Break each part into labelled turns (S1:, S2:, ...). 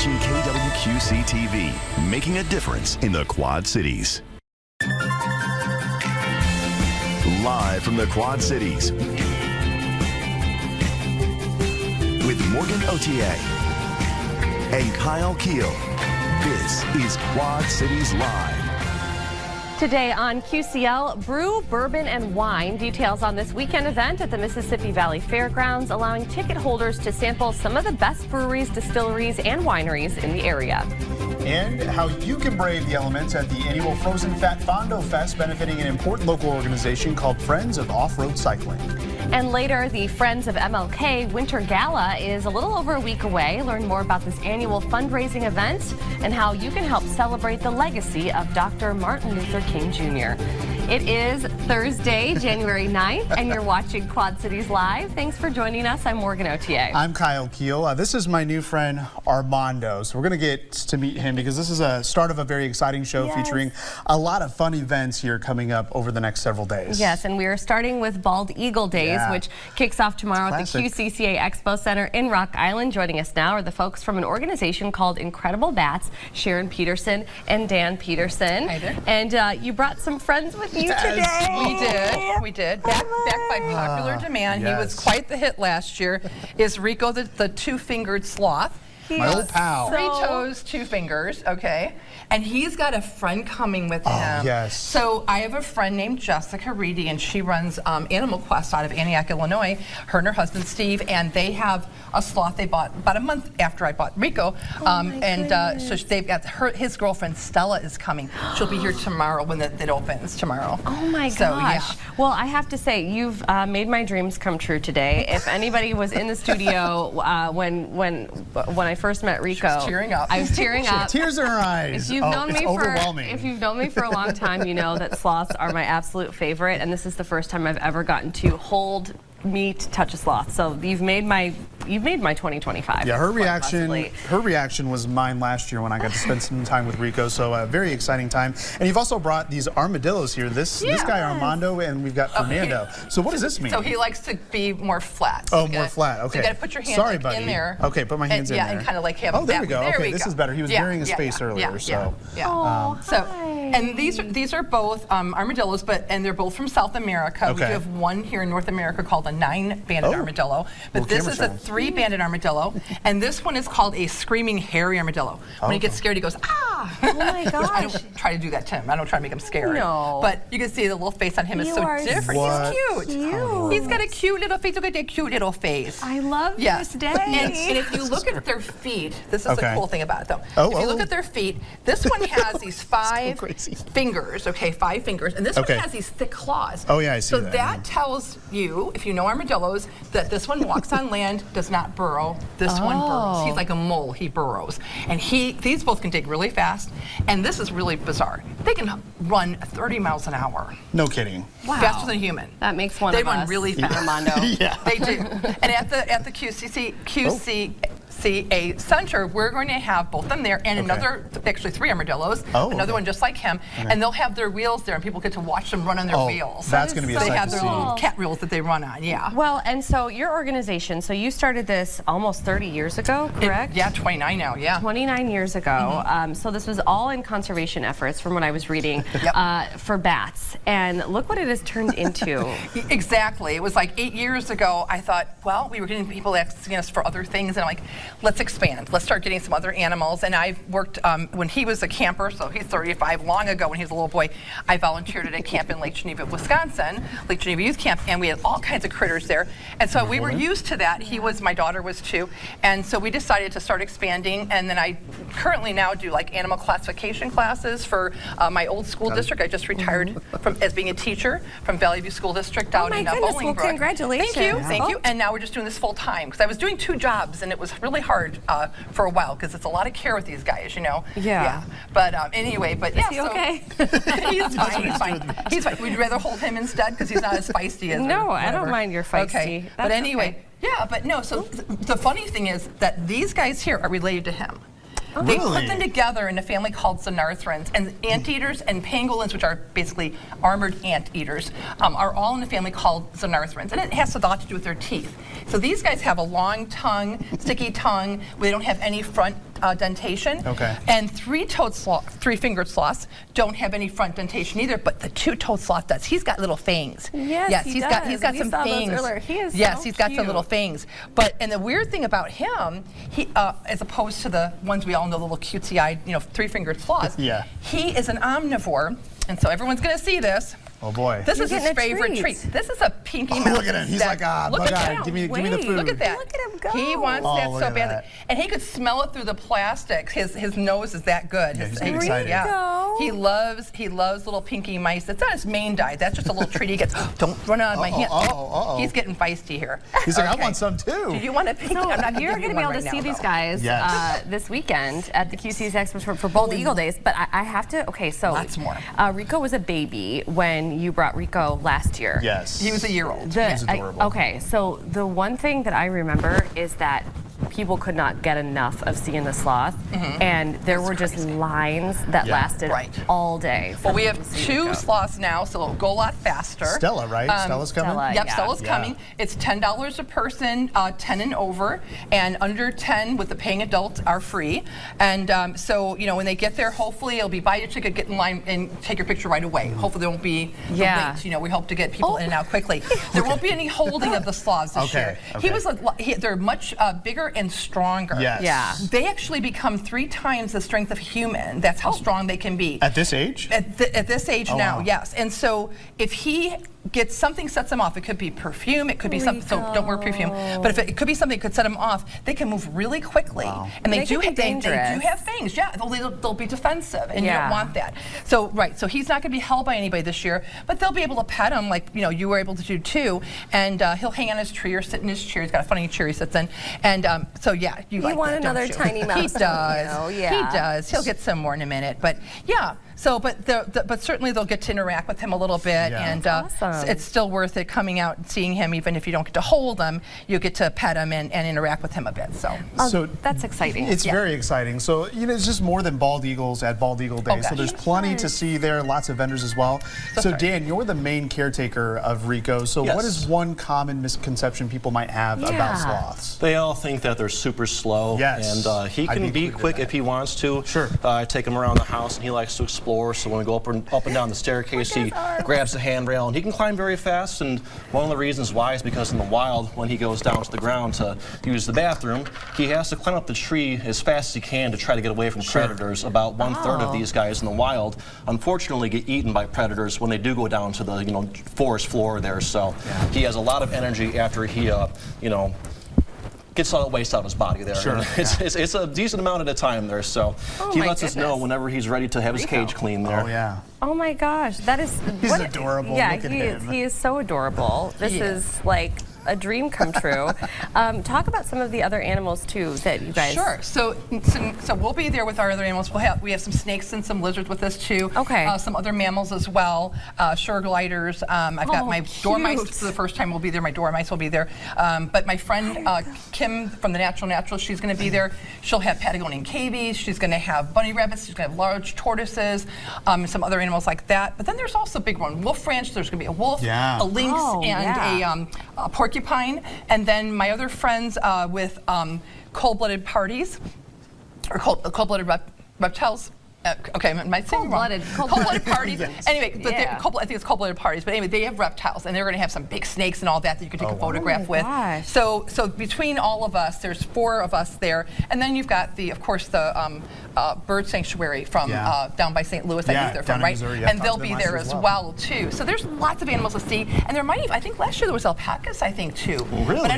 S1: watching KWQC TV, making a difference in the Quad Cities. Live from the Quad Cities, with Morgan Otier and Kyle Keel, this is Quad Cities Live.
S2: Today on QCL, brew, bourbon, and wine. Details on this weekend event at the Mississippi Valley Fairgrounds, allowing ticket holders to sample some of the best breweries, distilleries, and wineries in the area.
S3: And how you can brave the elements at the annual Frozen Fat Fondo Fest, benefiting an important local organization called Friends of Off-Road Cycling.
S2: And later, the Friends of MLK Winter Gala is a little over a week away. Learn more about this annual fundraising event and how you can help celebrate the legacy of Dr. Martin Luther King Jr. It is Thursday, January 9th, and you're watching Quad Cities Live. Thanks for joining us. I'm Morgan Otier.
S3: I'm Kyle Keel. This is my new friend Armando. So we're going to get to meet him because this is a start of a very exciting show featuring a lot of fun events here coming up over the next several days.
S2: Yes, and we are starting with Bald Eagle Days, which kicks off tomorrow at the QCCA Expo Center in Rock Island. Joining us now are the folks from an organization called Incredible Bats, Sharon Peterson and Dan Peterson.
S4: Hi there.
S2: And you brought some friends with you today.
S4: We did. Back by popular demand. He was quite the hit last year. Is Rico the two-fingered sloth?
S3: My old pal.
S4: 3 toes, 2 fingers, okay? And he's got a friend coming with him.
S3: Yes.
S4: So I have a friend named Jessica Reedy, and she runs Animal Quest out of Antioch, Illinois. Her and her husband, Steve, and they have a sloth they bought about a month after I bought Rico. So they've got his girlfriend, Stella, is coming. She'll be here tomorrow when it opens tomorrow.
S2: Oh my gosh.
S4: Yeah.
S2: Well, I have to say, you've made my dreams come true today. If anybody was in the studio when I first met Rico,
S4: she was tearing up.
S2: I was tearing up.
S3: Tears in her eyes.
S2: If you've known me for a long time, you know that sloths are my absolute favorite, and this is the first time I've ever gotten to hold, meet, touch a sloth. So you've made my 2025.
S3: Yeah, her reaction was mine last year when I got to spend some time with Rico. So a very exciting time. And you've also brought these armadillos here. This guy Armando, and we've got Fernando. So what does this mean?
S4: So he likes to be more flat.
S3: So more flat. Okay.
S4: So you got to put your hands in there.
S3: Okay, put my hands in there.
S4: Yeah, and kind of like have.
S3: Oh, there we go. Okay, this is better. He was burying his face earlier.
S4: And these are both armadillos, and they're both from South America.
S3: Okay.
S4: We do have one here in North America called a 9-banded armadillo, but this is a 3-banded armadillo, and this one is called a screaming hairy armadillo. When he gets scared, he goes, ah!
S2: Oh my gosh.
S4: I don't try to do that to him. I don't try to make him scared.
S2: No.
S4: But you can see the little face on him is so different. He's cute. He's got a cute little face. Look at that cute little face.
S2: I love this day.
S4: And if you look at their feet, this is the cool thing about it though. If you look at their feet, this one has these 5 fingers, 5 fingers, and this one has these thick claws.
S3: Oh yeah, I see that.
S4: So that tells you, if you know armadillos, that this one walks on land, does not burrow. This one burrows. He's like a mole, he burrows. And these both can dig really fast, and this is really bizarre. They can run 30 miles an hour.
S3: No kidding.
S4: Wow. Faster than a human.
S2: That makes one of us.
S4: They run really fast.
S2: Armando.
S3: Yeah.
S4: They do. And at the QCCA Center, we're going to have both of them there and another, actually 3 armadillos, another one just like him, and they'll have their wheels there, and people get to watch them run on their wheels.
S3: That's going to be a sight
S4: They have
S3: to
S4: their
S3: see.
S4: little cat wheels that they run on,
S2: Well, and so your organization, so you started this almost 30 years ago, correct?
S4: 29 now,
S2: 29 years ago. So this was all in conservation efforts, from what I was reading, for bats. And look what it has turned into.
S4: Exactly. It was like 8 years ago, I thought, well, we were getting people asking us for other things, and I'm like, let's expand. Let's start getting some other animals. And I've worked, when he was a camper, so he's 35, long ago when he was a little boy, I volunteered at a camp in Lake Geneva, Wisconsin, Lake Geneva Youth Camp, and we had all kinds of critters there. And so we were used to that. My daughter was too. And so we decided to start expanding, and then I currently now do like animal classification classes for my old school district. I just retired as being a teacher from Valley View School District out in Bolingbrook.
S2: Well, congratulations.
S4: Thank you. And now we're just doing this full time, because I was doing 2 jobs, and it was really hard for a while, because it's a lot of care with these guys,
S2: Yeah.
S4: But anyway,
S2: Is he okay?
S4: He's fine. He's fine. Would you rather hold him instead, because he's not as feisty as
S2: No, I don't mind your feisty.
S4: Okay. But anyway, but no. So the funny thing is that these guys here are related to him. They put them together in a family called Xenarthrans, and anteaters and pangolins, which are basically armored anteaters, are all in a family called Xenarthrans, and it has a lot to do with their teeth. So these guys have a long tongue, sticky tongue, they don't have any front dentation.
S3: Okay.
S4: And three-fingered sloths don't have any front dentation either, but the two-toed sloth does. He's got little fangs.
S2: Yes, he
S4: he's
S2: does.
S4: got
S2: We
S4: some
S2: saw those
S4: fangs.
S2: earlier. He is
S4: yes,
S2: so
S4: he's got some
S2: cute.
S4: little fangs. And the weird thing about him, he as opposed to the ones we all know, the little cutesy-eyed, three-fingered sloths,
S3: Yeah.
S4: he is an omnivore, and so everyone's going to see this.
S3: Oh boy.
S4: This
S2: You're
S4: is his
S2: getting a
S4: favorite
S2: treat.
S4: treat. This is a pinky mouse.
S3: Look at him. He's
S4: that-
S3: like,
S4: look
S3: bug
S4: at
S3: eye.
S4: him.
S3: Give me the
S2: Wait.
S3: food.
S4: Look at that.
S2: Look at him go.
S4: He wants
S3: Oh,
S4: that
S3: look
S4: so
S3: at
S4: badly.
S3: that.
S4: And he could smell it through the plastic. His nose is that good.
S3: Yeah, he's
S4: His-
S3: getting excited.
S2: Rico.
S4: He loves little pinky mice. That's not his main diet. That's just a little treat he gets. Don't run out of my hand.
S3: uh-oh.
S4: He's getting feisty here.
S3: He's like, I
S4: Okay.
S3: want some too.
S4: Do you want a pinky?
S2: So
S4: I'm not gonna
S2: you're
S4: give you
S2: going to be
S4: one
S2: able to
S4: right
S2: see
S4: now,
S2: these
S4: though.
S2: guys
S3: Yes.
S2: this weekend at the QC's Expo for Bald Eagle Days. But I have to. Okay, so
S4: Lots more.
S2: Rico was a baby when you brought Rico last year.
S3: Yes.
S4: He was a year old.
S2: The-
S3: He's adorable.
S2: okay, so the one thing that I remember is that people could not get enough of seeing the sloth, and there were just lines that
S3: Yeah.
S2: lasted
S4: Right.
S2: all day.
S4: Well, we have
S2: to see
S4: two
S2: Rico.
S4: sloths now, so it'll go a lot faster.
S3: Stella, right? Stella's coming?
S2: Stella.
S4: Yep,
S2: Yeah.
S4: Stella's
S3: Yeah.
S4: coming. It's $10 a person, 10 and over, and under 10 with the paying adults are free. And so, when they get there, hopefully it'll be buy your ticket, get in line, and take your picture right away. Hopefully there won't be the
S2: Yeah.
S4: wait. We hope to get people in and out quickly. There won't be any holding of the sloths this
S3: Okay,
S4: year.
S3: okay.
S4: They're much bigger and stronger.
S3: Yes.
S2: Yeah.
S4: They actually become 3 times the strength of a human. That's how strong they can be.
S3: At this age?
S4: At this age
S3: Oh,
S4: now,
S3: wow.
S4: yes. And so if he gets something sets him off, it could be perfume, it could be something, so don't wear perfume, but if it could be something that could set him off, they can move really quickly.
S3: Wow.
S4: And
S2: They
S4: they do
S2: can be
S4: they do
S2: dangerous.
S4: have fangs, yeah. They'll be defensive, and you
S2: Yeah.
S4: don't want that. So, so he's not going to be held by anybody this year, but they'll be able to pet him like, you were able to do too, and he'll hang on his tree or sit in his chair. He's got a funny chair he sits in. And so, yeah, you like
S2: want
S4: that, don't
S2: another
S4: you?
S2: tiny mouse,
S4: He
S2: don't
S4: does.
S2: you? Yeah.
S4: He does. He'll get some more in a minute, but yeah. So, but certainly they'll get to interact with him a little bit,
S3: Yeah.
S4: and
S2: Awesome.
S4: it's still worth it coming out and seeing him. Even if you don't get to hold him, you get to pet him and interact with him a bit. So,
S3: So
S2: That's exciting.
S3: it's very exciting. So, it's just more than Bald Eagles at Bald Eagle Day.
S4: Oh,
S3: so
S4: gosh.
S3: there's plenty to see there, lots of vendors as well. So
S4: right.
S3: Dan, you're the main caretaker of Rico. So
S5: Yes.
S3: what is one common misconception people might have about
S2: Yeah.
S3: sloths?
S5: They all think that they're super slow.
S3: Yes.
S5: And he
S3: I'd
S5: can
S3: be
S5: be
S3: quick to
S5: quick
S3: that.
S5: if he wants to.
S3: Sure.
S5: I take him around the house and he likes to explore. So when we go up and down the staircase, he grabs the handrail and he can climb very fast. And one of the reasons why is because in the wild, when he goes down to the ground to use the bathroom, he has to climb up the tree as fast as he can to try to get away from predators. About 1/3 of these guys in the wild, unfortunately, get eaten by predators when they do go down to the forest floor there. So he has a lot of energy after he gets all the waste out of his body there.
S3: Sure.
S5: And it's a decent amount at a time there. So he
S2: my
S5: lets us know
S2: goodness.
S5: whenever he's ready to have his cage clean there.
S3: Oh, yeah.
S2: Oh my gosh, that is.
S3: He's
S2: what-
S3: adorable.
S2: Yeah,
S3: Look at
S2: he is.
S3: him.
S2: He is so adorable. This
S4: He
S2: is
S4: is.
S2: like a dream come true. Talk about some of the other animals too that you guys.
S4: Sure. So we'll be there with our other animals. We have some snakes and some lizards with us too.
S2: Okay.
S4: Some other mammals as well. Sugar gliders. I've got my dormice for the first time. Will be there. My dormice will be there. But my friend Kim from the Natural Naturals, she's going to be there. She'll have Patagonian cavies. She's going to have bunny rabbits. She's going to have large tortoises. And some other animals like that. But then there's also a big one, Wolf Ranch. There's going to be a wolf,
S3: Yeah.
S4: a lynx,
S2: Oh,
S4: and
S2: yeah.
S4: a porcupine. And then my other friends with cold-blooded parties, or cold-blooded reptiles. Okay, am I saying wrong? Cold-blooded parties. Anyway, but
S2: Yeah.
S4: I think it's cold-blooded parties. But anyway, they have reptiles, and they're going to have some big snakes and all that you can take a photograph with.
S2: gosh.
S4: So between all of us, there's 4 of us there, and then you've got of course, the bird sanctuary from
S3: Yeah.
S4: down by St. Louis. I
S3: Yeah,
S4: think they're
S3: down
S4: from,
S3: in
S4: right?
S3: Missouri. Yeah,
S4: And they'll
S3: Tom's
S4: be
S3: been
S4: there
S3: last
S4: as
S3: year as
S4: well too. So there's lots of animals to see, and there might even, I think last year there was alpacas, I think too.
S3: Really?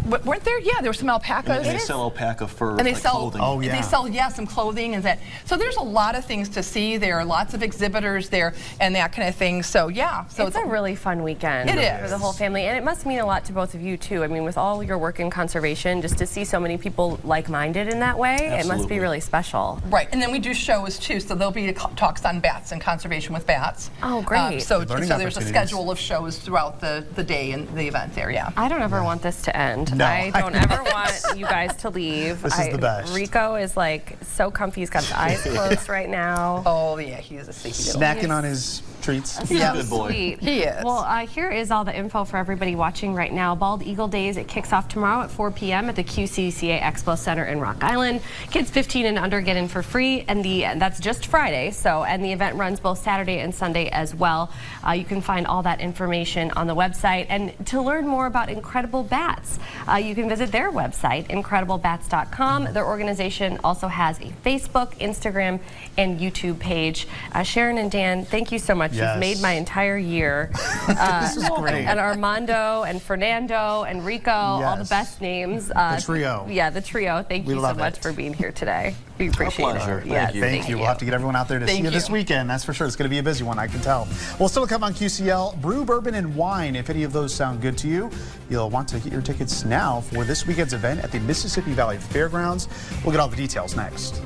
S4: But weren't there? Yeah, there were some alpacas.
S5: And they sell alpaca fur
S4: And they
S5: like
S4: sell,
S5: clothing.
S3: Oh, yeah.
S4: they sell, some clothing and that. So there's a lot of things to see there, lots of exhibitors there, and that kind of thing. So yeah, so
S2: It's a really fun weekend
S4: It
S2: for
S4: is.
S2: the whole family, and it must mean a lot to both of you too. I mean, with all your work in conservation, just to see so many people like-minded in that way, it must be
S5: Absolutely.
S2: really special.
S4: right. And then we do shows too. So there'll be talks on bats and conservation with bats.
S2: Oh, great.
S4: So
S3: Learning
S4: there's a
S3: opportunities.
S4: schedule of shows throughout the day and the event there. Yeah.
S2: I don't ever want this to end.
S3: No.
S2: I don't ever want you guys to leave.
S3: This is the best.
S2: Rico is like so comfy. He's got his eyes closed right now.
S4: Oh yeah, he's a sleepy little.
S3: Snacking on his treats.
S2: So
S5: good boy.
S2: sweet.
S4: He is.
S2: Well, here is all the info for everybody watching right now. Bald Eagle Days, it kicks off tomorrow at 4 p.m. at the QCCA Expo Center in Rock Island. Kids 15 and under get in for free, and that's just Friday. And the event runs both Saturday and Sunday as well. You can find all that information on the website. And to learn more about Incredible Bats, you can visit their website, incrediblebats.com. Their organization also has a Facebook, Instagram, and YouTube page. Sharon and Dan, thank you so much.
S3: Yes.
S2: You've made my entire year.
S3: This is great.
S2: And Armando and Fernando and Rico, all the
S3: Yes.
S2: best names.
S3: The trio.
S2: Yeah, the trio. Thank
S3: We
S2: you so
S3: love
S2: much
S3: it.
S2: for being here today. We appreciate
S5: pleasure.
S2: it.
S5: Thank you.
S3: Thank you. We'll have to get everyone out there to see
S4: Thank
S3: you this
S4: you.
S3: weekend. That's for sure. It's going to be a busy one, I can tell. Well, still to come on QCL, Brew, Bourbon, and Wine. If any of those sound good to you, you'll want to get your tickets now for this weekend's event at the Mississippi Valley Fairgrounds. We'll get all the details next.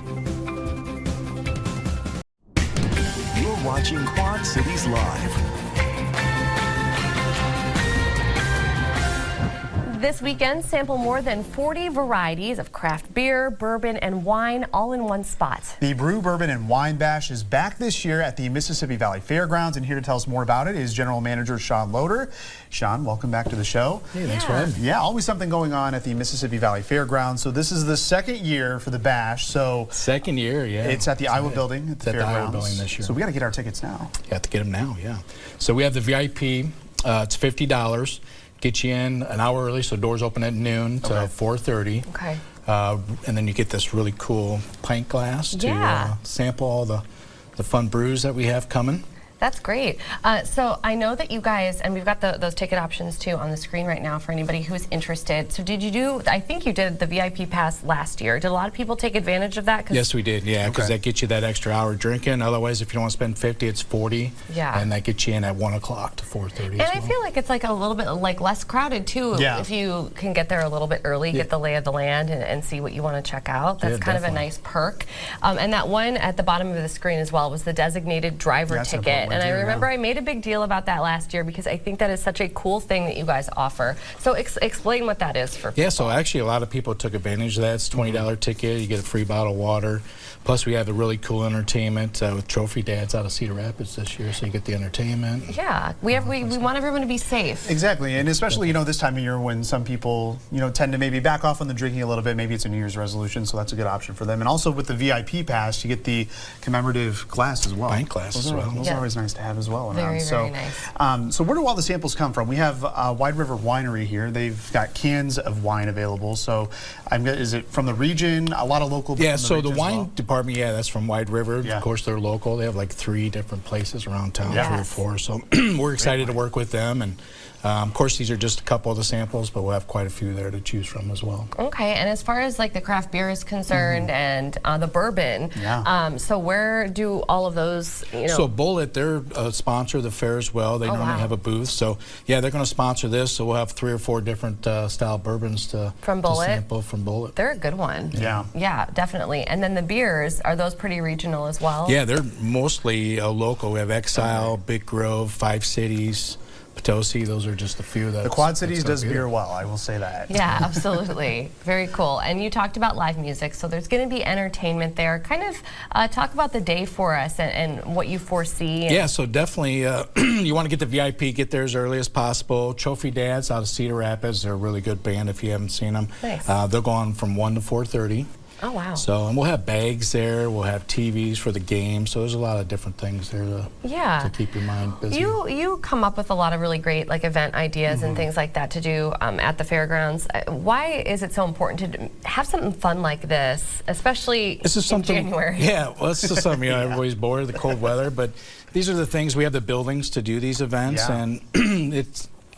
S1: You're watching Quad Cities Live.
S2: This weekend, sample more than 40 varieties of craft beer, bourbon, and wine all in one spot.
S3: The Brew, Bourbon, and Wine Bash is back this year at the Mississippi Valley Fairgrounds, and here to tell us more about it is General Manager Sean Loader. Sean, welcome back to the show.
S6: Hey, thanks for having me.
S3: Yeah, always something going on at the Mississippi Valley Fairgrounds. So this is the second year for the Bash. So
S6: Second year, yeah.
S3: it's at the Iowa Building at the
S6: It's at the Iowa
S3: Fairgrounds.
S6: Building this year.
S3: So we got to get our tickets now.
S6: You have to get them now, yeah. So we have the VIP. It's $50. Get you in an hour early, so doors open at noon to 4:30.
S2: Okay.
S6: And then you get this really cool pint glass to
S2: Yeah.
S6: sample all the fun brews that we have coming.
S2: That's great. So I know that you guys, and we've got those ticket options too on the screen right now for anybody who's interested. So did you do, I think you did the VIP pass last year. Did a lot of people take advantage of that? 'Cause
S6: Yes, we did, yeah, because
S3: Okay.
S6: that gets you that extra hour drinking. Otherwise, if you don't want to spend 50, it's 40.
S2: Yeah.
S6: And that gets you in at 1 o'clock to 4:30
S2: And
S6: as
S2: I
S6: well.
S2: feel like it's like a little bit like less crowded too.
S3: Yeah.
S2: If you can get there a little bit early, get the lay of the land and see what you want to check out. That's
S6: Yeah,
S2: kind of a
S6: definitely.
S2: nice perk. And that one at the bottom of the screen as well was the designated driver
S3: That's an
S2: ticket.
S3: important
S2: And
S3: one,
S2: I
S3: too,
S2: remember
S3: yeah.
S2: I made a big deal about that last year because I think that is such a cool thing that you guys offer. So explain what that is for people.
S6: Yeah, so actually a lot of people took advantage of that. It's a $20 ticket. You get a free bottle of water. Plus we have a really cool entertainment with Trophy Dads out of Cedar Rapids this year, so you get the entertainment.
S2: Yeah, we want everyone to be safe.
S3: Exactly, and especially, this time of year when some people, tend to maybe back off on the drinking a little bit. Maybe it's a New Year's resolution, so that's a good option for them. And also with the VIP pass, you get the commemorative glass as well.
S6: Pint glass as well.
S3: Those
S2: Yeah.
S3: are always nice to have as well.
S2: Very,
S3: around. So,
S2: very nice.
S3: So where do all the samples come from? We have Wide River Winery here. They've got cans of wine available. So is it from the region? A lot of local.
S6: Yeah,
S3: from
S6: so the
S3: region as
S6: wine
S3: well?
S6: department, yeah, that's from Wide River.
S3: Yeah.
S6: Of course, they're local. They have like 3 different places around town,
S3: Yeah.
S6: 3 or
S2: Yes.
S6: 4. So we're excited to work with them. And of course, these are just a couple of the samples, but we'll have quite a few there to choose from as well.
S2: Okay, and as far as like the craft beer is concerned and the bourbon,
S3: Yeah.
S2: so where do all of those,
S6: So Bullet, they're a sponsor of the fair as well. They normally
S2: wow.
S6: have a booth. So yeah, they're going to sponsor this. So we'll have 3 or 4 different style bourbons to
S2: From Bullet?
S6: sample from Bullet.
S2: they're a good one.
S3: Yeah.
S2: Yeah, definitely. And then the beers, are those pretty regional as well?
S6: Yeah, they're mostly local. We have Exile, Big Grove, 5 Cities, Potosi. Those are just a few.
S3: The Quad Cities does beer well, I will say that.
S2: Yeah, absolutely. Very cool. And you talked about live music, so there's going to be entertainment there. Kind of talk about the day for us and what you foresee.
S6: Yeah, so definitely you want to get the VIP, get there as early as possible. Trophy Dads out of Cedar Rapids, they're a really good band if you haven't seen them.
S2: Nice.
S6: They're going from 1 to 4:30.
S2: Oh, wow.
S6: So, and we'll have bags there, we'll have TVs for the game, so there's a lot of different things there to keep your mind busy.
S2: You come up with a lot of really great like event ideas and things like that to do at the fairgrounds. Why is it so important to have something fun like this, especially
S6: This is something,
S2: in January?
S6: Yeah, well, it's just something, everybody's bored of the cold weather, but these are the things, we have the buildings to do these events,
S3: Yeah.
S6: and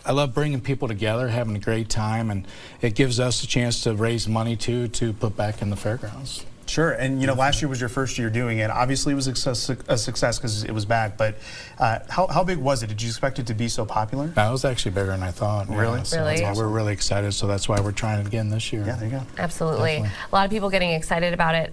S6: I love bringing people together, having a great time, and it gives us a chance to raise money to put back in the fairgrounds.
S3: Sure, and last year was your first year doing it. Obviously, it was a success because it was back. But how big was it? Did you expect it to be so popular?
S6: That was actually bigger than I thought.
S3: Really?
S6: Yeah, so
S2: Really?
S6: yeah, we're really excited, so that's why we're trying it again this year.
S3: Yeah, there you go.
S2: Absolutely.
S6: Definitely.
S2: A lot of people getting excited about it.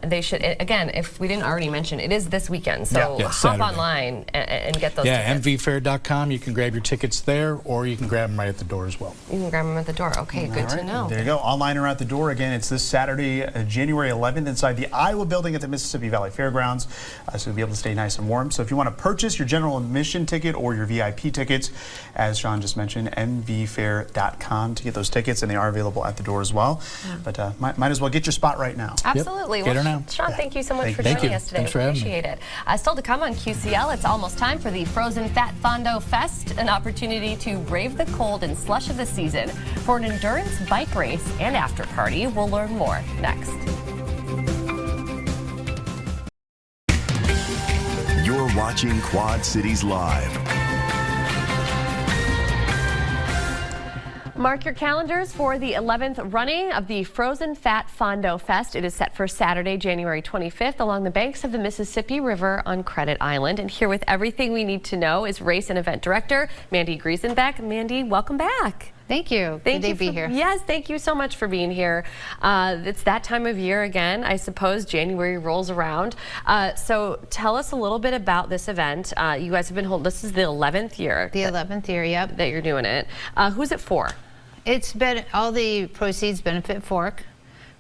S2: They should, again, if we didn't already mention, it is this weekend. So
S6: Yeah,
S2: hop
S6: Saturday.
S2: online and get those
S6: Yeah,
S2: tickets.
S6: mvfair.com. You can grab your tickets there, or you can grab them right at the door as well.
S2: You can grab them at the door. Okay, good
S3: All
S2: to
S3: right,
S2: know.
S3: There you go. Online or at the door. Again, it's this Saturday, January 11th 11th inside the Iowa building at the Mississippi Valley Fairgrounds. So you'll be able to stay nice and warm. So if you want to purchase your general admission ticket or your VIP tickets, as Sean just mentioned, mvfair.com to get those tickets, and they are available at the door as well. But might as well get your spot right now.
S2: Absolutely.
S6: Get her now.
S2: Sean, thank you so much for
S6: Thank
S2: joining
S6: you.
S2: us today.
S6: Thanks for having me.
S2: Appreciate it. Still to come on QCL, it's almost time for the Frozen Fat Fondo Fest, an opportunity to brave the cold and slush of the season for an endurance bike race and after party. We'll learn more next.
S1: You're watching Quad Cities Live.
S2: Mark your calendars for the 11th running of the Frozen Fat Fondo Fest. It is set for Saturday, January 25th along the banks of the Mississippi River on Credit Island. And here with everything we need to know is race and event director Mandy Griesenbeck. Mandy, welcome back.
S7: Thank you.
S2: Thank
S7: Good
S2: you
S7: to be
S2: for-
S7: here.
S2: Yes, thank you so much for being here. It's that time of year again. I suppose January rolls around. So tell us a little bit about this event. You guys have been holding, this is the 11th year
S7: The 11th year, yep.
S2: that you're doing it. Who's it for?
S7: It's been, all the proceeds benefit Fork.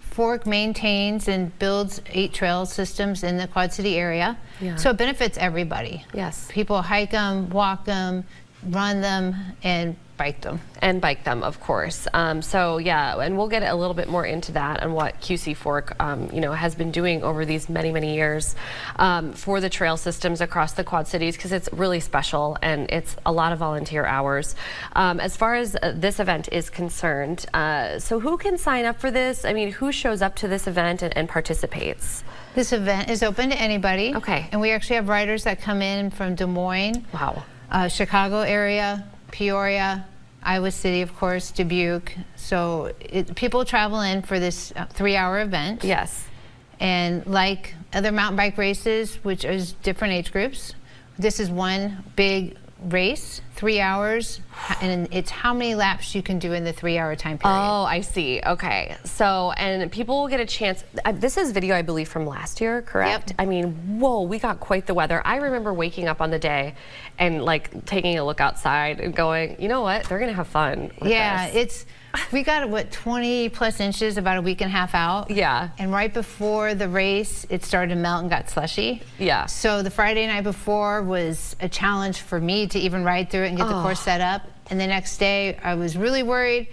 S7: Fork maintains and builds 8 trail systems in the Quad City area.
S2: Yeah.
S7: So it benefits everybody.
S2: Yes.
S7: People hike them, walk them, run them, and bike them.
S2: And bike them, of course. So yeah, and we'll get a little bit more into that and what QC Fork, has been doing over these many, many years for the trail systems across the Quad Cities, because it's really special and it's a lot of volunteer hours. As far as this event is concerned, so who can sign up for this? I mean, who shows up to this event and participates?
S7: This event is open to anybody.
S2: Okay.
S7: And we actually have riders that come in from Des Moines,
S2: Wow.
S7: Chicago area, Peoria, Iowa City, of course, Dubuque. So people travel in for this 3-hour event.
S2: Yes.
S7: And like other mountain bike races, which is different age groups, this is one big race, 3 hours, and it's how many laps you can do in the 3-hour time period.
S2: Oh, I see. Okay. So, and people will get a chance. This is video, I believe, from last year, correct?
S7: Yep.
S2: I mean, whoa, we got quite the weather. I remember waking up on the day and like taking a look outside and going, you know what? They're going to have fun with
S7: Yeah,
S2: this.
S7: we got, what, 20 plus inches about a week and a half out.
S2: Yeah.
S7: And right before the race, it started to melt and got slushy.
S2: Yeah.
S7: So the Friday night before was a challenge for me to even ride through it and get the course set up. And the next day, I was really worried,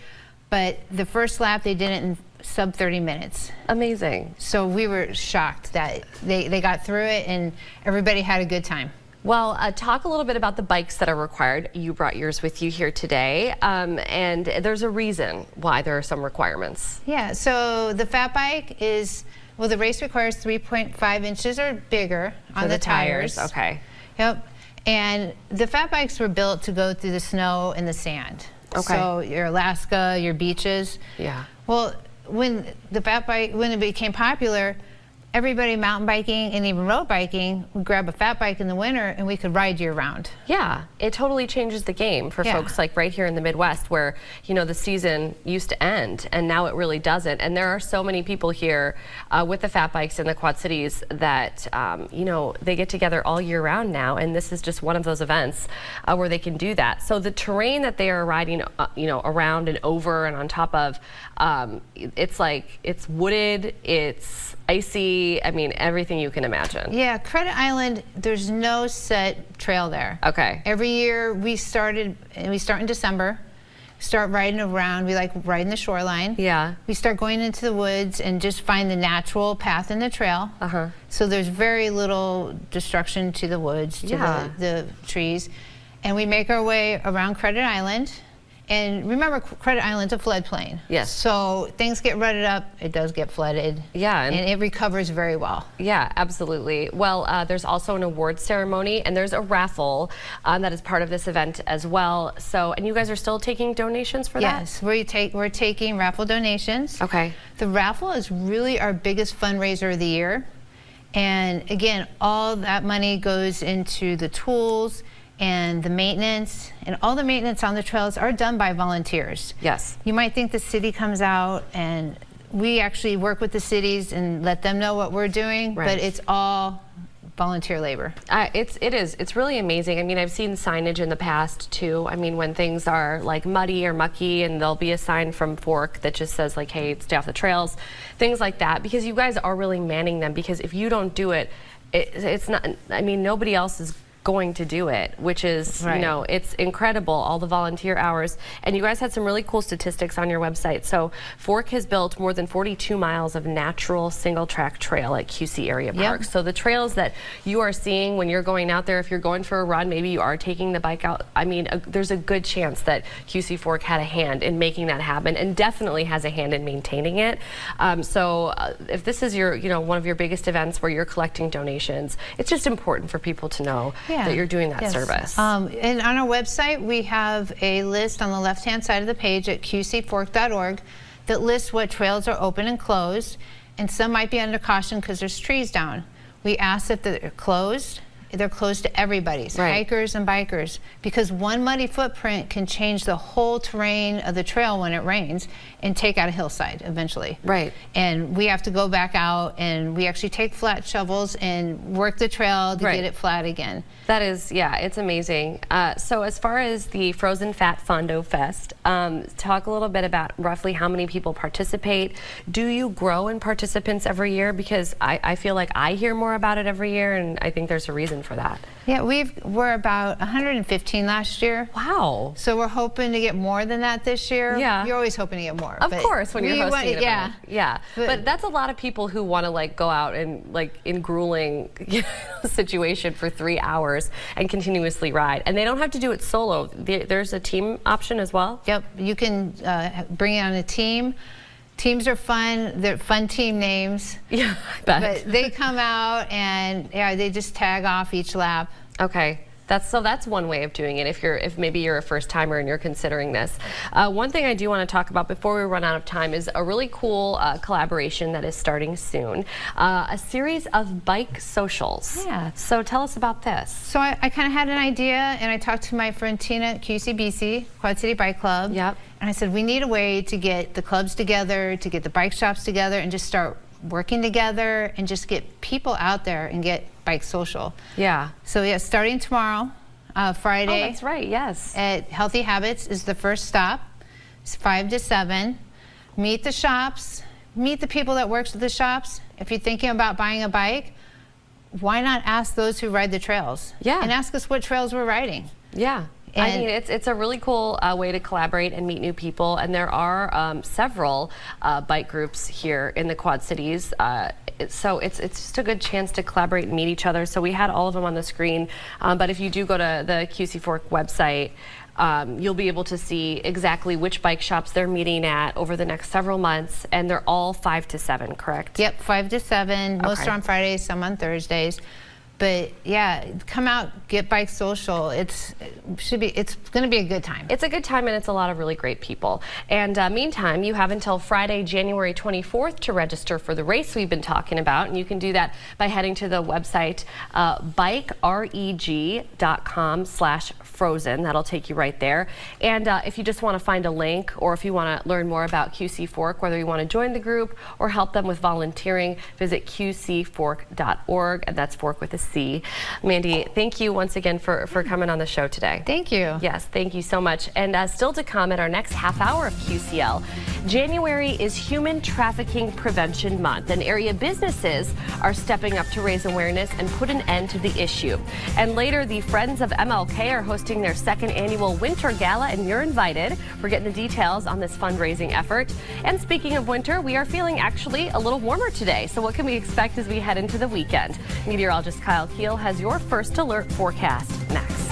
S7: but the first lap, they did it in sub 30 minutes.
S2: Amazing.
S7: So we were shocked that they got through it and everybody had a good time.
S2: Well, talk a little bit about the bikes that are required. You brought yours with you here today, and there's a reason why there are some requirements.
S7: Yeah, so the fat bike is, well, the race requires 3.5 inches or bigger on the tires.
S2: Okay.
S7: Yep. And the fat bikes were built to go through the snow and the sand.
S2: Okay.
S7: So your Alaska, your beaches.
S2: Yeah.
S7: Well, when the fat bike, when it became popular, everybody mountain biking and even road biking would grab a fat bike in the winter and we could ride year round.
S2: Yeah, it totally changes the game for
S7: Yeah.
S2: folks like right here in the Midwest where, the season used to end and now it really doesn't. And there are so many people here with the fat bikes in the Quad Cities that, they get together all year round now. And this is just one of those events where they can do that. So the terrain that they are riding, around and over and on top of, it's wooded, it's icy, I mean, everything you can imagine.
S7: Yeah, Credit Island, there's no set trail there.
S2: Okay.
S7: Every year we start in December, start riding around. We like riding the shoreline.
S2: Yeah.
S7: We start going into the woods and just find the natural path in the trail.
S2: Uh-huh.
S7: So there's very little destruction to the woods, to
S2: Yeah.
S7: the trees. And we make our way around Credit Island. And remember, Credit Island's a floodplain.
S2: Yes.
S7: So things get rutted up, it does get flooded.
S2: Yeah,
S7: And it recovers very well.
S2: Yeah, absolutely. Well, there's also an award ceremony and there's a raffle that is part of this event as well. So, and you guys are still taking donations for that?
S7: Yes, we're taking raffle donations.
S2: Okay.
S7: The raffle is really our biggest fundraiser of the year. And again, all that money goes into the tools and the maintenance, and all the maintenance on the trails are done by volunteers.
S2: Yes.
S7: You might think the city comes out and we actually work with the cities and let them know what we're doing,
S2: Right.
S7: but it's all volunteer labor.
S2: It's really amazing. I mean, I've seen signage in the past too. I mean, when things are like muddy or mucky, and there'll be a sign from Fork that just says like, hey, stay off the trails, things like that, because you guys are really manning them, because if you don't do it, it's not, I mean, nobody else is going to do it, which is,
S7: Right.
S2: you know, it's incredible, all the volunteer hours. And you guys had some really cool statistics on your website. So Fork has built more than 42 miles of natural single track trail at QC area parks. So the trails that you are seeing when you're going out there, if you're going for a run, maybe you are taking the bike out, I mean, there's a good chance that QC Fork had a hand in making that happen, and definitely has a hand in maintaining it. If this is your, you know, one of your biggest events where you're collecting donations, it's just important for people to know that you're doing that service.
S7: And on our website, we have a list on the left-hand side of the page at qcfork.org that lists what trails are open and closed, and some might be under caution because there's trees down. We ask if they're closed to everybody, so hikers and bikers, because one muddy footprint can change the whole terrain of the trail when it rains and take out a hillside eventually.
S2: Right.
S7: And we have to go back out, and we actually take flat shovels and work the trail to get it flat again.
S2: That is, yeah, it's amazing. So as far as the Frozen Fat Fondo Fest, talk a little bit about roughly how many people participate. Do you grow in participants every year? Because I feel like I hear more about it every year, and I think there's a reason for that.
S7: Yeah, we're about 115 last year.
S2: Wow.
S7: So we're hoping to get more than that this year.
S2: Yeah.
S7: You're always hoping to get more.
S2: Of course, when you're hosting an event.
S7: Yeah.
S2: But that's a lot of people who want to like go out and like in grueling situation for 3 hours and continuously ride. And they don't have to do it solo. There's a team option as well?
S7: Yep, you can bring it on a team. Teams are fun. They're fun team names.
S2: Yeah, I bet.
S7: But they come out and they just tag off each lap.
S2: Okay. That's one way of doing it if maybe you're a first timer and you're considering this. One thing I do want to talk about before we run out of time is a really cool collaboration that is starting soon. A series of bike socials.
S7: Yeah.
S2: So tell us about this.
S7: So I kind of had an idea, and I talked to my friend Tina at QCBC, Quad City Bike Club.
S2: Yep.
S7: And I said, we need a way to get the clubs together, to get the bike shops together, and just start working together and just get people out there and get bike social.
S2: Yeah.
S7: So yeah, starting tomorrow, Friday.
S2: Oh, that's right, yes.
S7: At Healthy Habits is the first stop. It's 5 to 7. Meet the shops, meet the people that work at the shops. If you're thinking about buying a bike, why not ask those who ride the trails?
S2: Yeah.
S7: And ask us what trails we're riding.
S2: Yeah. I mean, it's a really cool way to collaborate and meet new people, and there are several bike groups here in the Quad Cities. So it's just a good chance to collaborate and meet each other. So we had all of them on the screen, but if you do go to the QC Fork website, you'll be able to see exactly which bike shops they're meeting at over the next several months, and they're all 5 to 7, correct?
S7: Yep, 5 to 7. Most
S2: Okay.
S7: are on Fridays, some on Thursdays. But yeah, come out, get bike social. It's going to be a good time.
S2: It's a good time, and it's a lot of really great people. And meantime, you have until Friday, January 24th to register for the race we've been talking about. And you can do that by heading to the website bikereg.com/frozen. That'll take you right there. And if you just want to find a link, or if you want to learn more about QC Fork, whether you want to join the group or help them with volunteering, visit qcfork.org, and that's Fork with a C. Mandy, thank you once again for coming on the show today.
S7: Thank you.
S2: Yes, thank you so much. And still to come at our next half hour of QCL, January is Human Trafficking Prevention Month, and area businesses are stepping up to raise awareness and put an end to the issue. And later, the Friends of MLK are hosting their second annual Winter Gala, and you're invited. We're getting the details on this fundraising effort. And speaking of winter, we are feeling actually a little warmer today. So what can we expect as we head into the weekend? Meteorologist Kyle Keel has your first alert forecast next.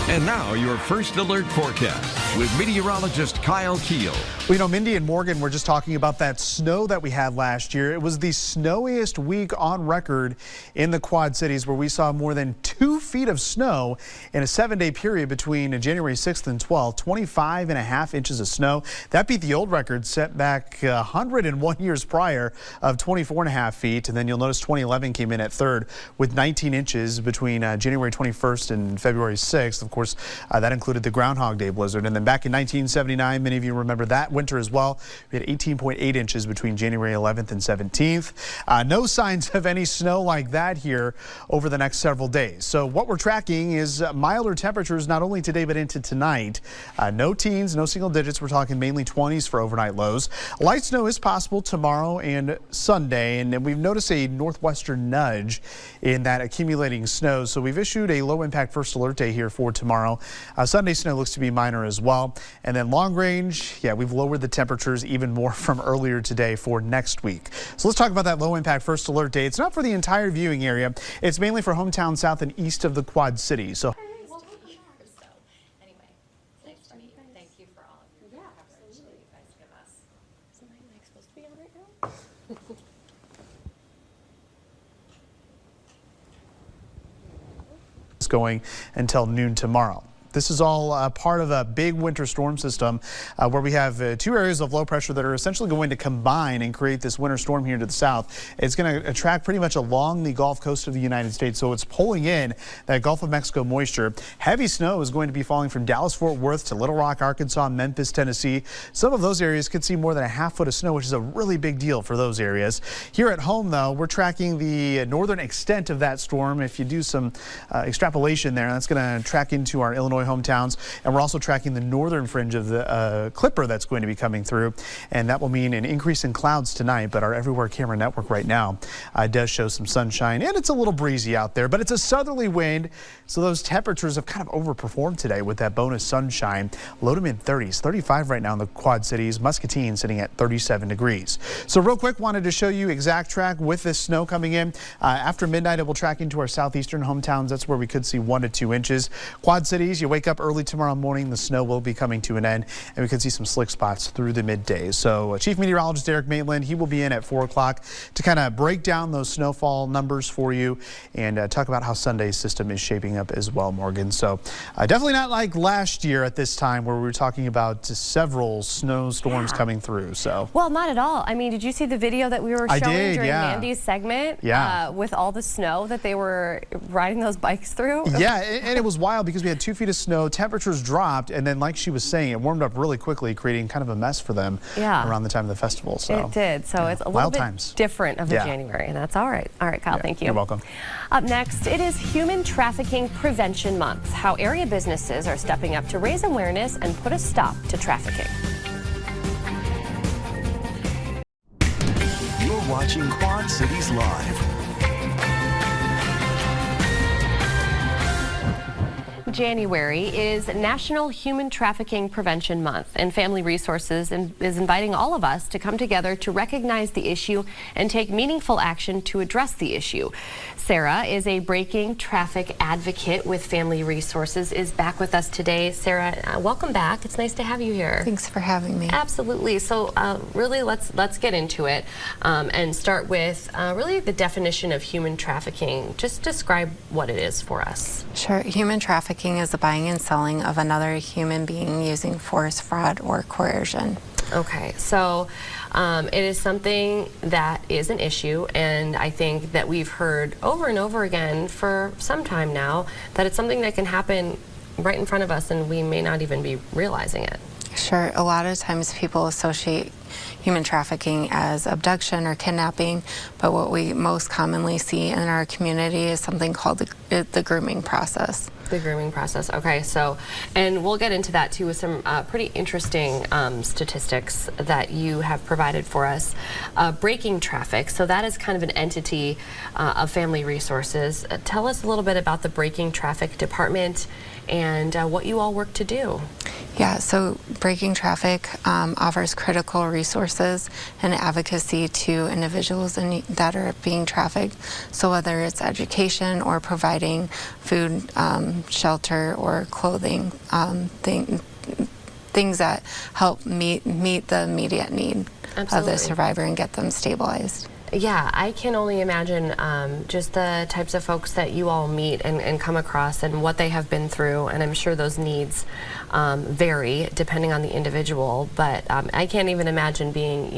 S8: And now your first alert forecast with meteorologist Kyle Keel.
S3: Well, you know, Mindy and Morgan were just talking about that snow that we had last year. It was the snowiest week on record in the Quad Cities, where we saw more than 2 feet of snow in a 7-day period between January 6th and 12th, 25.5 inches of snow. That beat the old record set back 101 years prior of 24.5 feet. And then you'll notice 2011 came in at third with 19 inches between January 21st and February 6th. Of course, course, that included the Groundhog Day blizzard. And then back in 1979, many of you remember that winter as well. We had 18.8 inches between January 11th and 17th. No signs of any snow like that here over the next several days. So what we're tracking is milder temperatures not only today but into tonight. No teens, no single digits. We're talking mainly 20s for overnight lows. Light snow is possible tomorrow and Sunday, and we've noticed a northwestern nudge in that accumulating snow. So we've issued a low impact first alert day here for tomorrow. Sunday snow looks to be minor as well. And then long range, yeah, we've lowered the temperatures even more from earlier today for next week. So let's talk about that low impact first alert day. It's not for the entire viewing area. It's mainly for hometown south and east of the Quad Cities. So going until noon tomorrow. This is all part of a big winter storm system where we have two areas of low pressure that are essentially going to combine and create this winter storm here to the south. It's going to attract pretty much along the Gulf Coast of the United States, so it's pulling in that Gulf of Mexico moisture. Heavy snow is going to be falling from Dallas-Fort Worth to Little Rock, Arkansas, Memphis, Tennessee. Some of those areas could see more than a half foot of snow, which is a really big deal for those areas. Here at home, though, we're tracking the northern extent of that storm. If you do some extrapolation there, that's going to track into our Illinois hometowns, and we're also tracking the northern fringe of the Clipper that's going to be coming through, and that will mean an increase in clouds tonight. But our Everywhere Camera network right now does show some sunshine, and it's a little breezy out there, but it's a southerly wind, so those temperatures have kind of overperformed today with that bonus sunshine. Low to mid 30s, 35 right now in the Quad Cities. Muscatine sitting at 37 degrees. So real quick, wanted to show you exact track with this snow coming in. After midnight, it will track into our southeastern hometowns. That's where we could see 1 to 2 inches. Quad Cities, you wake up early tomorrow morning, the snow will be coming to an end, and we could see some slick spots through the middays. So Chief Meteorologist Eric Maitland, he will be in at 4 o'clock to kind of break down those snowfall numbers for you and talk about how Sunday's system is shaping up as well, Morgan. So definitely not like last year at this time where we were talking about several snowstorms coming through. So
S2: well, not at all. I mean, did you see the video that we were showing during Mandy's segment?
S3: Yeah.
S2: With all the snow that they were riding those bikes through?
S3: Yeah, and it was wild because we had 2 feet of snow, temperatures dropped, and then like she was saying, it warmed up really quickly, creating kind of a mess for them around the time of the festival. So
S2: it did. So it's a little bit different of a January, and that's all right. All right, Kyle, thank you.
S3: You're welcome.
S2: Up next, it is Human Trafficking Prevention Month. How area businesses are stepping up to raise awareness and put a stop to trafficking.
S1: You're watching Quad Cities Live.
S2: January is National Human Trafficking Prevention Month, and Family Resources is inviting all of us to come together to recognize the issue and take meaningful action to address the issue. Sarah is a breaking traffic advocate with Family Resources, is back with us today. Sarah, welcome back. It's nice to have you here.
S9: Thanks for having me.
S2: Absolutely. So really, let's get into it and start with really the definition of human trafficking. Just describe what it is for us.
S9: Sure. Human trafficking is the buying and selling of another human being using force, fraud, or coercion.
S2: Okay, so it is something that is an issue, and I think that we've heard over and over again for some time now that it's something that can happen right in front of us and we may not even be realizing it.
S9: Sure. A lot of times people associate human trafficking as abduction or kidnapping, but what we most commonly see in our community is something called the grooming process.
S2: The grooming process. Okay, so, and we'll get into that too with some pretty interesting statistics that you have provided for us. Breaking Traffic, so that is kind of an entity of Family Resources. Tell us a little bit about the Breaking Traffic Department and what you all work to do.
S9: Yeah, so Breaking Traffic offers critical resources and advocacy to individuals that are being trafficked. So whether it's education or providing food, shelter, or clothing, things that help meet the immediate need of the survivor and get them stabilized.
S2: Yeah, I can only imagine just the types of folks that you all meet and come across and what they have been through, and I'm sure those needs vary depending on the individual, but I can't even imagine being,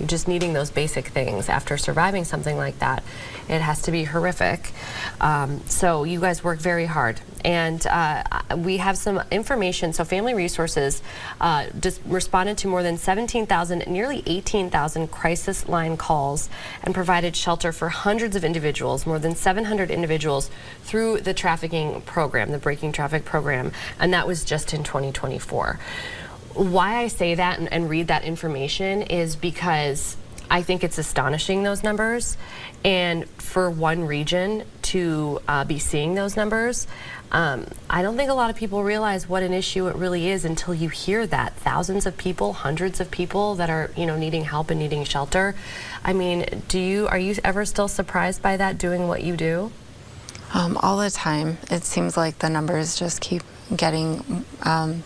S2: just needing those basic things after surviving something like that. It has to be horrific. So you guys work very hard, And we have some information. So Family Resources just responded to more than 17,000, nearly 18,000 crisis line calls and provided shelter for hundreds of individuals, more than 700 individuals through the trafficking program, the Breaking Traffic program, and that was just in 2024. Why I say that and read that information is because I think it's astonishing, those numbers, and for one region to be seeing those numbers, I don't think a lot of people realize what an issue it really is until you hear that. Thousands of people, hundreds of people that are, needing help and needing shelter. I mean, are you ever still surprised by that, doing what you do?
S9: All the time. It seems like the numbers just keep getting,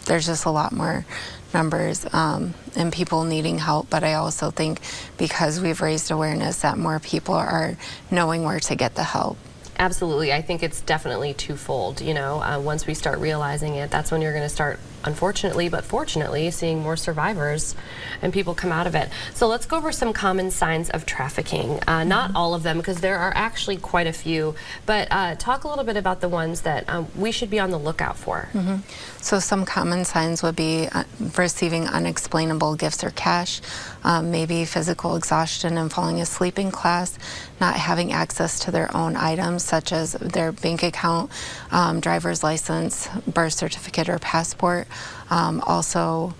S9: there's just a lot more numbers and people needing help, but I also think because we've raised awareness that more people are knowing where to get the help.
S2: Absolutely. I think it's definitely twofold. Once we start realizing it, that's when you're going to start, unfortunately, but fortunately, seeing more survivors and people come out of it. So let's go over some common signs of trafficking. Not all of them, because there are actually quite a few, but talk a little bit about the ones that we should be on the lookout for.
S9: So some common signs would be receiving unexplainable gifts or cash, maybe physical exhaustion and falling asleep in class, not having access to their own items such as their bank account, driver's license, birth certificate, or passport. Also,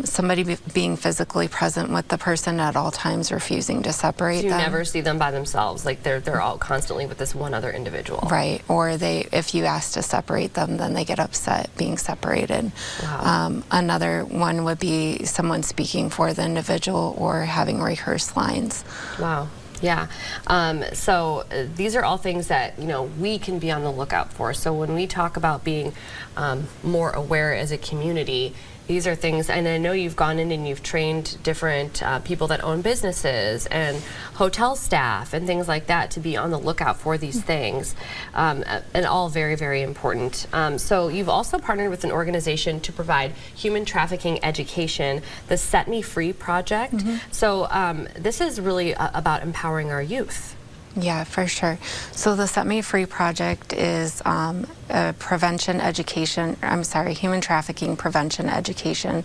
S9: somebody being physically present with the person at all times, refusing to separate
S2: So you
S9: them.
S2: never see them by themselves, like they're all constantly with this one other individual.
S9: Right, or if you ask to separate them, then they get upset being separated.
S2: Wow.
S9: Another one would be someone speaking for the individual or having rehearsed lines.
S2: Wow. Yeah. So these are all things that, we can be on the lookout for. So when we talk about being more aware as a community, these are things, and I know you've gone in and you've trained different people that own businesses and hotel staff and things like that to be on the lookout for these things, and all very, very important. So you've also partnered with an organization to provide human trafficking education, the Set Me Free Project. So this is really about empowering our youth.
S9: Yeah, for sure. So the Set Me Free Project is a human trafficking prevention education.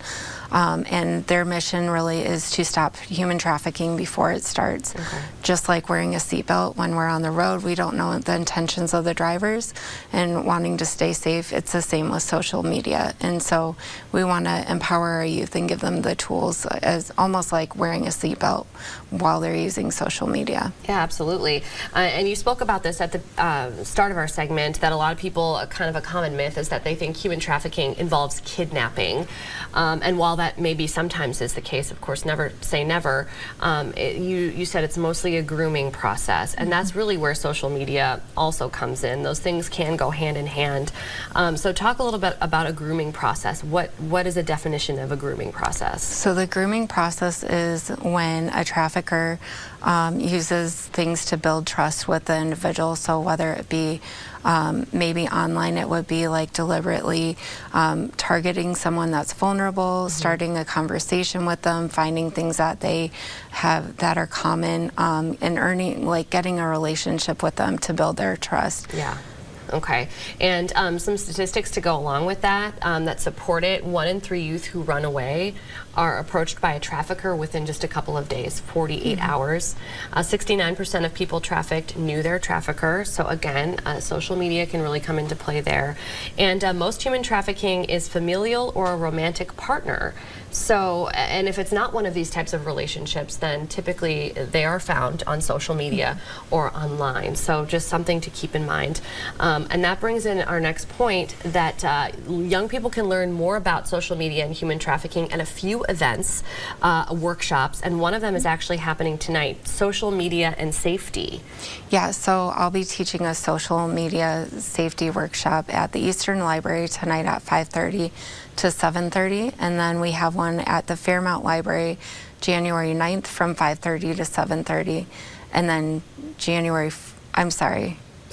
S9: And their mission really is to stop human trafficking before it starts. Just like wearing a seatbelt when we're on the road, we don't know the intentions of the drivers and wanting to stay safe. It's the same with social media. And so we want to empower our youth and give them the tools as almost like wearing a seatbelt while they're using social media.
S2: Yeah, absolutely. And you spoke about this at the start of our segment, that a lot of people, kind of a common myth is that they think human trafficking involves kidnapping. And while that maybe sometimes is the case, of course, never say never, you said it's mostly a grooming process. And that's really where social media also comes in. Those things can go hand in hand. So talk a little bit about a grooming process. What is a definition of a grooming process?
S9: So the grooming process is when a trafficker uses things to build trust with the individual. So whether it be maybe online, it would be like deliberately targeting someone that's vulnerable, starting a conversation with them, finding things that they have that are common, and getting a relationship with them to build their trust.
S2: Yeah. Okay. And some statistics to go along with that that support it. 1 in 3 youth who run away are approached by a trafficker within just a couple of days, 48 hours. 69% of people trafficked knew their trafficker. So again, social media can really come into play there. And most human trafficking is familial or a romantic partner. So, and if it's not one of these types of relationships, then typically they are found on social media or online. So just something to keep in mind. And that brings in our next point, that young people can learn more about social media and human trafficking at a few events, workshops, and one of them is actually happening tonight, social media and safety.
S9: Yeah, so I'll be teaching a social media safety workshop at the Eastern Library tonight at 5:30 to 7:30, and then we have one at the Fairmount Library January 9th from 5:30 to 7:30, and then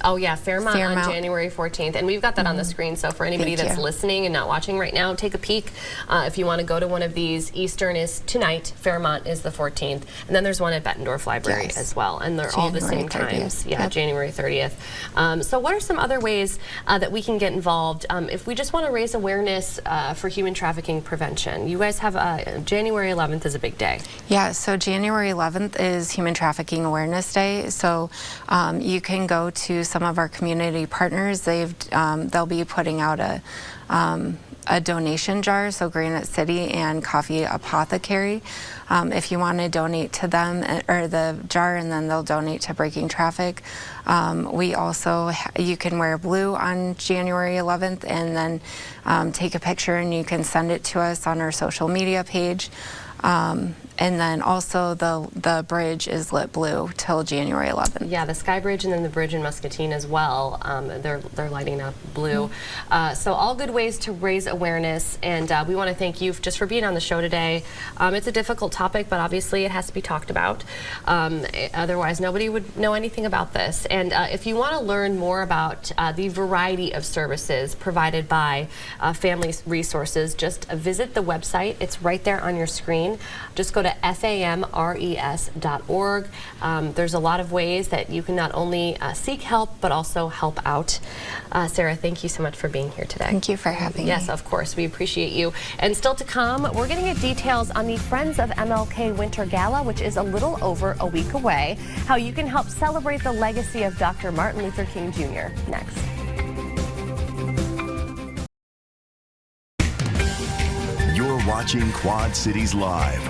S2: Oh yeah, Fairmont on
S9: Fairmount.
S2: January 14th, and we've got that on the screen. So for anybody
S9: Thank
S2: that's
S9: you.
S2: listening and not watching right now, take a peek. If you want to go to one of these, Eastern is tonight, Fairmont is the 14th, and then there's one at Bettendorf Library
S9: Yes.
S2: as well, and they're all the same
S9: January 30th.
S2: times. Yeah,
S9: Yep.
S2: January 30th. So what are some other ways that we can get involved if we just want to raise awareness for human trafficking prevention? You guys have January 11th is a big day.
S9: Yeah, so January 11th is Human Trafficking Awareness Day. So you can go to some of our community partners. They'll be putting out a donation jar, so Granite City and Coffee Apothecary. If you want to donate to them or the jar, and then they'll donate to Breaking Traffic. We also, you can wear blue on January 11th and then take a picture and you can send it to us on our social media page. And then also the bridge is lit blue till January 11th.
S2: Yeah, the Sky Bridge and then the bridge in Muscatine as well. They're lighting up blue. So all good ways to raise awareness, and we want to thank you just for being on the show today. It's a difficult topic, but obviously it has to be talked about. Otherwise, nobody would know anything about this. And if you want to learn more about the variety of services provided by Family Resources, just visit the website. It's right there on your screen. Just go to famres.org. There's a lot of ways that you can not only seek help, but also help out. Sarah, thank you so much for being here today.
S9: Thank you for having me.
S2: Yes, of course. We appreciate you. And still to come, we're going to get details on the Friends of MLK Winter Gala, which is a little over a week away, how you can help celebrate the legacy of Dr. Martin Luther King Jr. Next.
S1: You're watching Quad Cities Live.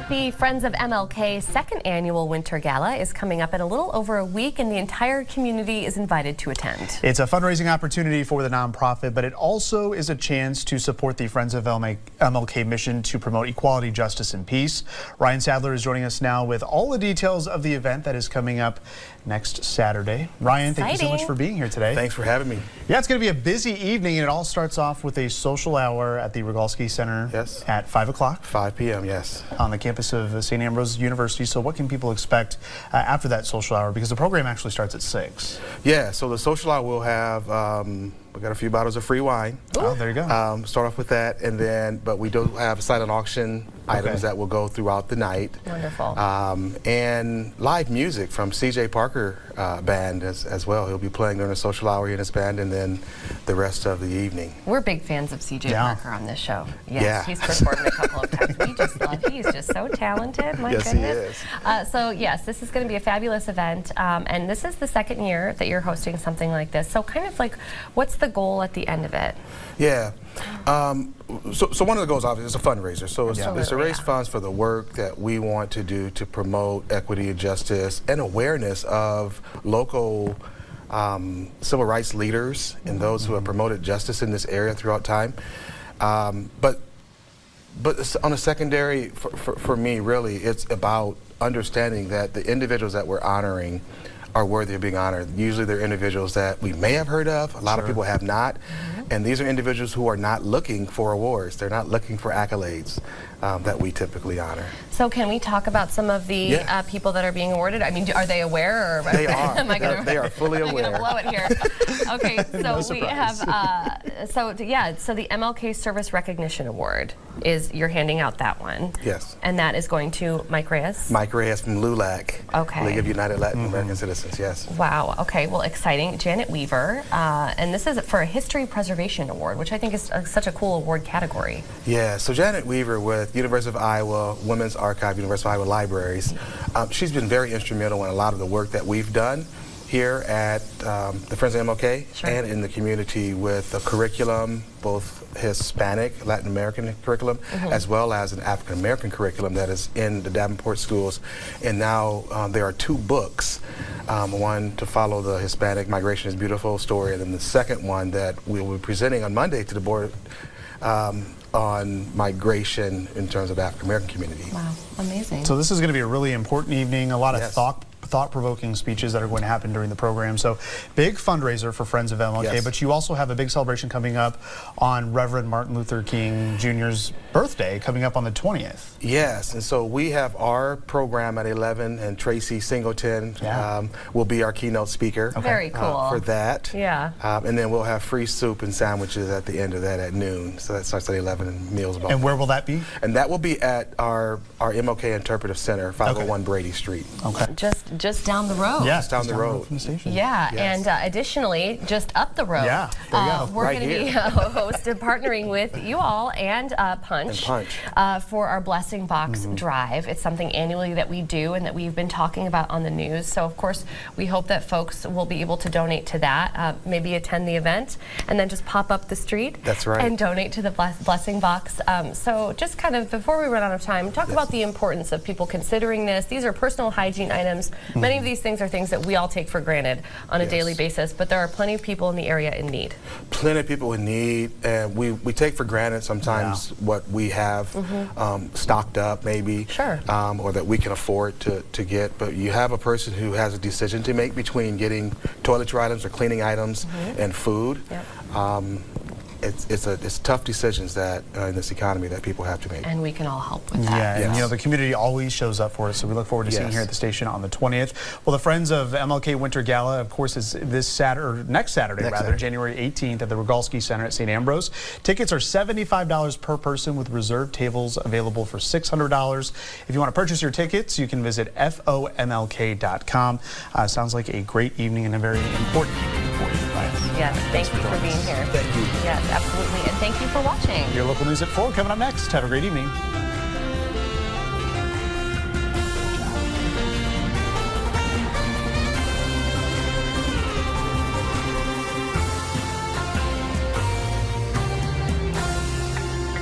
S2: The Friends of MLK second annual Winter Gala is coming up in a little over a week, and the entire community is invited to attend.
S3: It's a fundraising opportunity for the nonprofit, but it also is a chance to support the Friends of MLK mission to promote equality, justice, and peace. Ryan Sadler is joining us now with all the details of the event that is coming up next Saturday. Ryan, thank you so much
S2: Exciting.
S3: for being here today.
S10: Thanks for having me.
S3: Yeah, it's going to be a busy evening, and it all starts off with a social hour at the Rogalski Center
S10: Yes.
S3: at 5 o'clock
S10: 5 p.m., yes.
S3: on the campus of St. Ambrose University. So what can people expect after that social hour? Because the program actually starts at 6.
S10: Yeah, so the social hour will have, we got a few bottles of free wine.
S3: Oh, there you go.
S10: Start off with that, and then, but we do have silent auction items that will go throughout the night.
S2: Wonderful.
S10: And live music from C.J. Parker Band as well. He'll be playing during the social hour in his band, and then the rest of the evening.
S2: We're big fans of C.J.
S3: Yeah.
S2: Parker on this show. Yes,
S10: Yeah.
S2: he's performed a couple of times. We just love, he's just so talented, my
S10: Yes, he
S2: goodness.
S10: is.
S2: So yes, this is going to be a fabulous event, and this is the second year that you're hosting something like this. So kind of like, what's the goal at the end of it?
S10: Yeah. So one of the goals, obviously, is a fundraiser. So it's to raise funds for the work that we want to do to promote equity and justice and awareness of local civil rights leaders and those who have promoted justice in this area throughout time. But it's on a secondary, for me, really, it's about understanding that the individuals that we're honoring are worthy of being honored. Usually they're individuals that we may have heard of, a lot of people have not, and these are individuals who are not looking for awards, they're not looking for accolades that we typically honor.
S2: So can we talk about some of the people that are being awarded? I mean, are they aware? Or
S10: They are.
S2: Am I gonna,
S10: They are fully
S2: am I
S10: aware.
S2: gonna blow it here? Okay, so
S3: No
S2: we
S3: surprise.
S2: have, so the MLK Service Recognition Award is, you're handing out that one.
S10: Yes.
S2: And that is going to Mike Reyes?
S10: Mike Reyes from LULAC,
S2: Okay.
S10: League of United Latin American Citizens, yes.
S2: Wow, okay, well, exciting. Janet Weaver, and this is for a History Preservation Award, which I think is such a cool award category.
S10: Yeah, so Janet Weaver with University of Iowa Women's Archive, University of Iowa Libraries, she's been very instrumental in a lot of the work that we've done here at the Friends of MLK and in the community with the curriculum, both Hispanic, Latin American curriculum, as well as an African American curriculum that is in the Davenport schools. And now there are 2 books, one to follow the Hispanic Migration is Beautiful story, and then the second one that we will be presenting on Monday to the board on migration in terms of the African American community.
S2: Wow, amazing.
S3: So this is going to be a really important evening, a lot of
S10: Yes.
S3: thought thought-provoking speeches that are going to happen during the program. So big fundraiser for Friends of MLK,
S10: Yes.
S3: but you also have a big celebration coming up on Reverend Martin Luther King Jr.'s birthday coming up on the 20th.
S10: Yes, and so we have our program at 11, and Tracy Singleton will be our keynote speaker.
S2: Very cool.
S10: For that.
S2: Yeah.
S10: And then we'll have free soup and sandwiches at the end of that at noon. So that starts at 11 and meals about.
S3: And where will that be?
S10: And that will be at our MLK Interpretive Center, 501 Brady Street.
S3: Okay.
S2: Just down the road.
S3: Yes,
S10: down
S3: just
S10: the road
S3: from the station.
S2: Yeah,
S10: Yes.
S2: and additionally, just up the road,
S3: Yeah, there you go.
S2: we're
S10: Right
S2: going to be
S10: here.
S2: partnering with you all and Punch, for our Blessing Box Drive. It's something annually that we do and that we've been talking about on the news. So, of course, we hope that folks will be able to donate to that, maybe attend the event, and then just pop up the street.
S10: That's right.
S2: And donate to the Blessing Box. So, just kind of before we run out of time, talk about the importance of people considering this. These are personal hygiene items. Many of these things are things that we all take for granted on a daily basis, but there are plenty of people in the area in need.
S10: Plenty of people in need, and we take for granted sometimes what we have stocked up, maybe,
S2: Sure.
S10: or that we can afford to get. But you have a person who has a decision to make between getting toiletry items or cleaning items and food.
S2: Yep.
S10: It's tough decisions that in this economy that people have to make.
S2: And we can all help with that.
S3: Yeah, and
S10: Yes.
S3: you know, the community always shows up for us, so we look forward to seeing you here at the station on the 20th. Well, the Friends of MLK Winter Gala, of course, is this Saturday, or next Saturday, January 18th at the Rogalski Center at St. Ambrose. Tickets are $75 per person with reserved tables available for $600. If you want to purchase your tickets, you can visit FOMLK.com. Sounds like a great evening and a very important evening for you, Ryan.
S2: Yes, thank you for being here.
S10: Thank you.
S2: Yes, absolutely. And thank you for watching.
S3: Your local news at 4 coming up next. Have a great evening.